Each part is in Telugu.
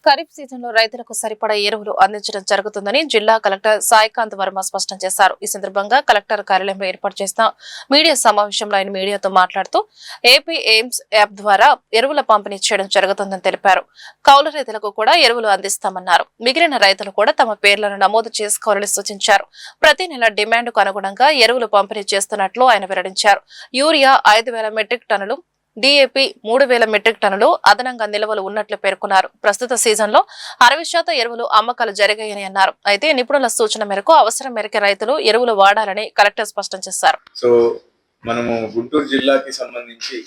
ఖరీఫ్ సీజన్లో రైతులకు సరిపడా ఎరువులు అందించడం జరుగుతుందని జిల్లా కలెక్టర్ సాయికాంత్ వర్మ స్పష్టం చేశారు. ఈ సందర్భంగా కలెక్టర్ కార్యాలయంలో ఏర్పాటు చేసిన మీడియా సమావేశంలో ఆయన మీడియాతో మాట్లాడుతూ ఏపీ ఎయిమ్స్ యాప్ ద్వారా ఎరువుల పంపిణీ చేయడం జరుగుతుందని తెలిపారు. కౌలు రైతులకు కూడా ఎరువులు అందిస్తామన్నారు. మిగిలిన రైతులు కూడా తమ పేర్లను నమోదు చేసుకోవాలని సూచించారు. ప్రతి నెల డిమాండ్కు అనుగుణంగా ఎరువులు పంపిణీ చేస్తున్నట్లు ఆయన వెల్లడించారు. యూరియా 5,000 మెట్రిక్ టన్నులు, DAP 3,000 మెట్రిక్ టన్నులు అదనంగా నిల్వలు ఉన్నట్లు పేర్కొన్నారు. ప్రస్తుత సీజన్లో 60% ఎరువులు అమ్మకాలు జరిగాయని అన్నారు. అయితే నిపుణుల సూచన మేరకు అవసరం మేరకు రైతులు ఎరువులు వాడాలని కలెక్టర్ స్పష్టం చేశారు. సో మనము గుంటూరు జిల్లాకి సంబంధించి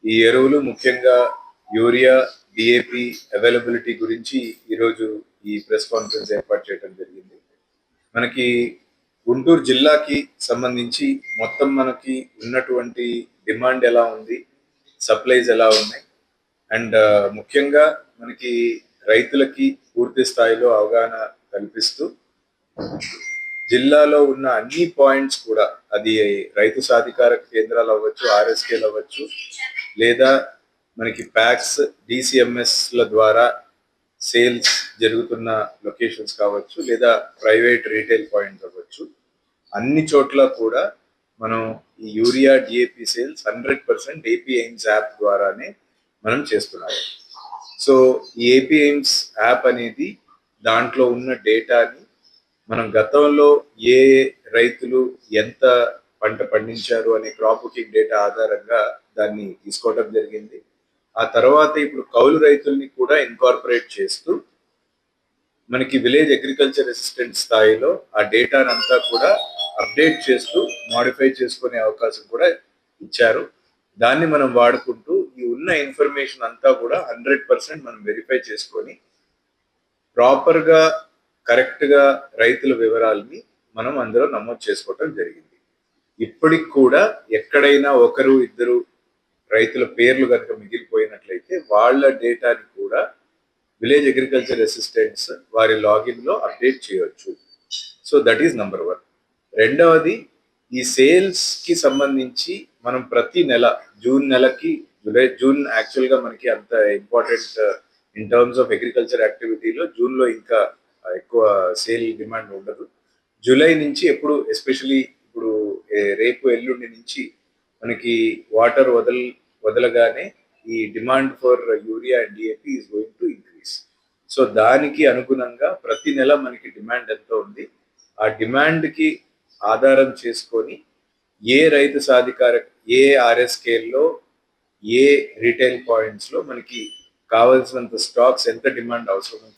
ఈ ఎరువులు ముఖ్యంగా యూరియా, DAP అవైలబిలిటీ గురించి ఈరోజు ఈ ప్రెస్ కాన్ఫరెన్స్ ఏర్పాటు చేయడం జరిగింది. మనకి గుంటూరు జిల్లాకి సంబంధించి మొత్తం మనకి ఉన్నటువంటి డిమాండ్ ఎలా ఉంది, సప్లైస్ ఎలా ఉన్నాయి అండ్ ముఖ్యంగా మనకి రైతులకి పూర్తి స్థాయిలో అవగాహన కల్పిస్తూ జిల్లాలో ఉన్న అన్ని పాయింట్స్ కూడా, అది రైతు సాధికారక కేంద్రాలు అవ్వచ్చు, RSKలు అవ్వచ్చు, లేదా మనకి ప్యాక్స్, DCMSల ద్వారా సేల్స్ జరుగుతున్న లొకేషన్స్ కావచ్చు, లేదా ప్రైవేట్ రీటైల్ పాయింట్స్ అవ్వచ్చు, అన్ని చోట్ల కూడా మనం ఈ urea, DAP sales 100% AP AIIMS app ద్వారానే మనం చేస్తున్నాము. సో ఈ ఏపీ ఎయిమ్స్ యాప్ అనేది దాంట్లో ఉన్న డేటాని మనం గతంలో ఏ రైతులు ఎంత పంట పండించారు అనే క్రాప్ బుకింగ్ డేటా ఆధారంగా దాన్ని తీసుకోవడం జరిగింది. ఆ తర్వాత ఇప్పుడు కౌలు రైతుల్ని కూడా ఇన్కార్పొరేట్ చేస్తూ మనకి విలేజ్ అగ్రికల్చర్ అసిస్టెంట్ స్థాయిలో ఆ డేటాను అంతా కూడా అప్డేట్ చేస్తూ మాడిఫై చేసుకునే అవకాశం కూడా ఇచ్చారు. దాన్ని మనం వాడుకుంటూ ఈ ఉన్న ఇన్ఫర్మేషన్ అంతా కూడా 100% మనం వెరిఫై చేసుకొని ప్రాపర్గా, కరెక్ట్గా రైతుల వివరాలని మనం అందులో నమోదు చేసుకోవటం జరిగింది. ఇప్పటికి కూడా ఎక్కడైనా ఒకరు ఇద్దరు రైతుల పేర్లు కనుక మిగిలిపోయినట్లయితే వాళ్ళ డేటాని కూడా విలేజ్ అగ్రికల్చర్ అసిస్టెంట్స్ వారి లాగిన్లో అప్డేట్ చేయవచ్చు. So that is number 1. రెండవది, ఈ సేల్స్కి సంబంధించి మనం ప్రతి నెల జూన్ నెలకి, జూన్ యాక్చువల్గా మనకి అంత important in terms of agriculture యాక్టివిటీలో జూన్లో ఇంకా ఎక్కువ సేల్ డిమాండ్ ఉండదు. జూలై నుంచి ఎప్పుడు, ఎస్పెషలీ ఇప్పుడు రేపు ఎల్లుండి నుంచి మనకి వాటర్ వదలగానే ఈ demand for urea and DAP is going to increase. So దానికి అనుగుణంగా ప్రతి నెల మనకి డిమాండ్ ఎంత ఉంది, ఆ డిమాండ్కి ఆధారం చేసుకొని ఏ రైతు సాధికారక, ఏ RSKలో, ఏ రీటైల్ పాయింట్స్లో మనకి కావాల్సినంత స్టాక్స్ ఎంత డిమాండ్ అవసరం